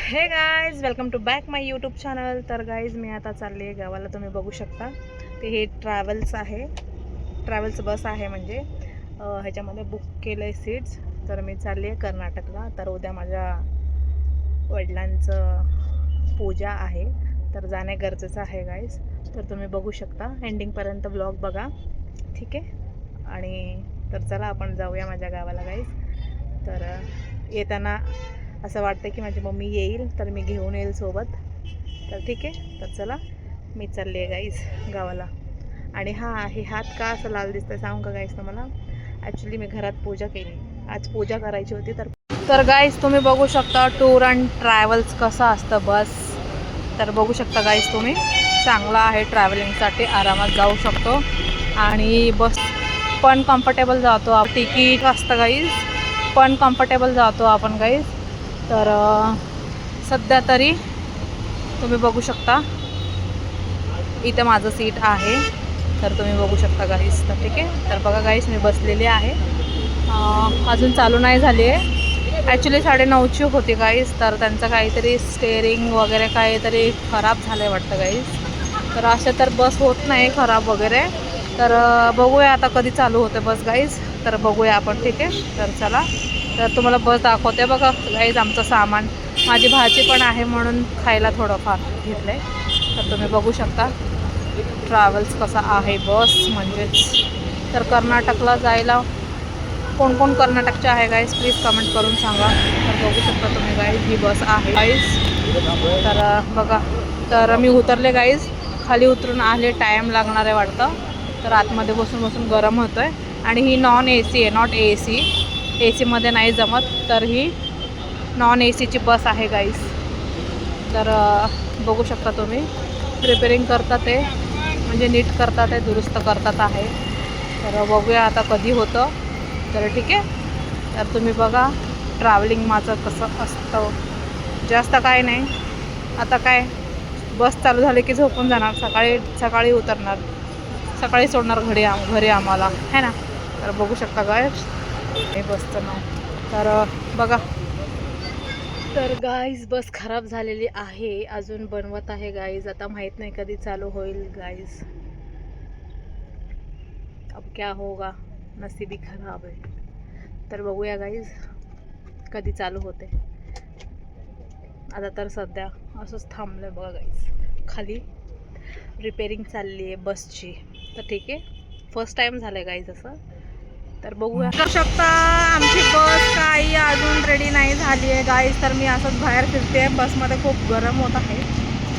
हे guys welcome to back my YouTube channel. तर guys मी आता चालली आहे गावाला. तुम्ही बघू शकता ते हे ट्रॅव्हल्स आहे, ट्रॅव्हल्स बस आहे. म्हणजे ह्याच्यामध्ये बुक केलं आहे सीट्स. तर मी चालली आहे कर्नाटकला. तर उद्या माझ्या वडिलांचं पूजा आहे, तर जाणे गरजेचं आहे गाईज. तर तुम्ही बघू शकता, एंडिंगपर्यंत ब्लॉग बघा, ठीक आहे. आणि तर चला आपण जाऊया माझ्या गावाला गाईज. तर येताना असं वाटतं की माझी मम्मी येईल तर मी घेऊन येईल सोबत. तर ठीक आहे, तर चला मी चालली आहे गाईज गावाला. आणि हां, हे हात का असं लाल दिसतं सांगू का गाईज तुम्हाला? ॲक्च्युली मी घरात पूजा केली, आज पूजा करायची होती. तर गाईज तुम्ही बघू शकता टूर अँड ट्रॅव्हल्स कसं असतं बस. तर बघू शकता गाईज तुम्ही, चांगला आहे ट्रॅव्हलिंगसाठी, आरामात जाऊ शकतो. आणि बस पण कम्फर्टेबल जातो. तिकीट असतं गाईज, पण कम्फर्टेबल जातो आपण गाईज. तर सध्या तरी तुम्ही बघू शकता इथं माझं सीट आहे. तर तुम्ही बघू शकता गाईस. तर ठीक आहे, तर बघा गाईस मी बसलेली आहे. अजून चालू नाही झाली आहे. ॲक्च्युली 9:30ची होती गाईस. तर त्यांचं काहीतरी स्टेअरिंग वगैरे काहीतरी खराब झालं आहे वाटतं गाईस. तर अशा तर बस होत नाही खराब वगैरे. तर बघूया आता कधी चालू होते बस गाईस. तर बघूया आपण, ठीक आहे. तर चला, तर तुम्हाला बस दाखवते. बघा गाईज आमचं सामान, माझी भाजी पण आहे म्हणून खायला थोडंफार घेतलं आहे. तर तुम्ही बघू शकता ट्रॅव्हल्स कसा आहे बस म्हणजेच. तर कर्नाटकला जायला कोण कोण कर्नाटकचे आहे गाईज प्लीज कमेंट करून सांगा. तर बघू शकता तुम्ही गाईज ही बस आहे गाईज. तर बघा, तर मी उतरले गाईज, खाली उतरून आले. टाईम लागणार आहे वाटतं. तर आतमध्ये बसून बसून गरम होतं आहे. आणि ही नॉन AC आहे, नॉट AC. AC मध्ये नाही जमत. तर ही नॉन ACची बस आहे गाईस. तर बघू शकता तुम्ही, रिपेअरिंग करतात ते, म्हणजे नीट करतात आहे, दुरुस्त करतात आहे. तर बघूया आता कधी होतं. तर ठीक आहे, तर तुम्ही बघा ट्रॅव्हलिंग माझं कसं असतं. जास्त काय नाही, आता काय बस चालू झाली की झोपून जाणार. सकाळी उतरणार, सकाळी सोडणार घरी आम्हाला, है ना. तर बघू शकता गाईस हे बसचं नाव. तर बघा, तर गाईज बस खराब झालेली आहे, अजून बनवत आहे गाईज. आता माहीत नाही कधी चालू होईल गाईज. अब क्या होगा, नसीबी खराब आहे. तर बघूया गाईज कधी चालू होते. आता तर सध्या असंच थांबलं आहे बघा गाईज. खाली रिपेअरिंग चालली आहे बसची. तर ठीक आहे, फर्स्ट टाईम झालं आहे गाईज असं. तर बघूया. करू शकता आमची बस काही अजून रेडी नाही झाली आहे गाईज. तर मी असंच बाहेर फिरते, बसमध्ये खूप गरम होत आहे.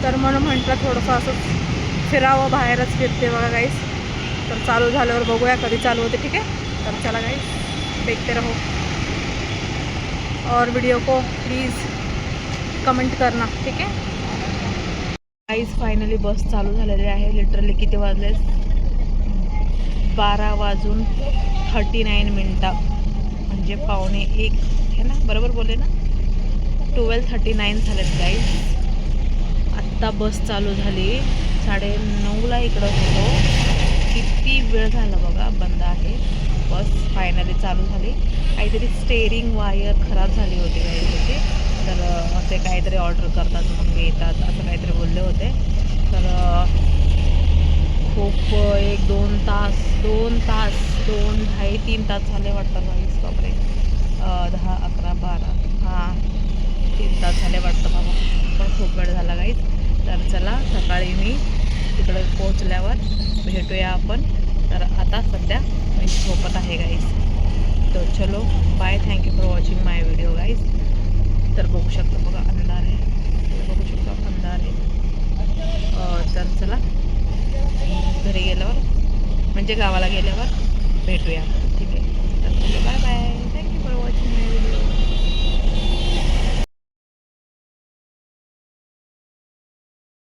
तर म्हणून म्हटलं थोडंसं असंच फिरावं, बाहेरच फिरते बघा गाईज. तर चालू झाल्यावर बघूया कधी चालू होते, ठीक आहे. तर चला गाईज देखते रहो और वीडियो को प्लीज़ कमेंट करना, ठीक आहे. गाईज फायनली बस चालू झालेली आहे. लिटरली किती वाजले, 12:39 म्हणजे 12:45 है ना, बरोबर बोलले ना, 12:39 झालेत गाईज. आत्ता बस चालू झाली, 9:30ला इकडं होतो. किती वेळ झाला बघा, बंद आहे बस. फायनली चालू झाली. काहीतरी स्टेअरिंग वायर खराब झाली होती गाईज होती. तर ते काहीतरी ऑर्डर करतात मग येतात असं काहीतरी बोलले होते. तर खूप 1-2 तास, 2-2.5-3 तास झाले वाटतं गाईस. बापरे, 10, 11, 12, हां 3 तास झाले वाटतं बाबा. पण खूप वेळ झाला गाईस. तर चला सकाळी मी तिकडे पोहोचल्यावर भेटूया आपण. तर आता सध्या मी झोपत आहे गाईस. तर चलो bye, thank you for watching my video guys. तर बघू शकता बघा अंधार आहे, बघू शकता अंधार आहे. तर चला घरी गेल्यावर म्हणजे गावाला गेल्यावर भेटूया, ठीक आहे. तर bye bye, thank you for watching my video.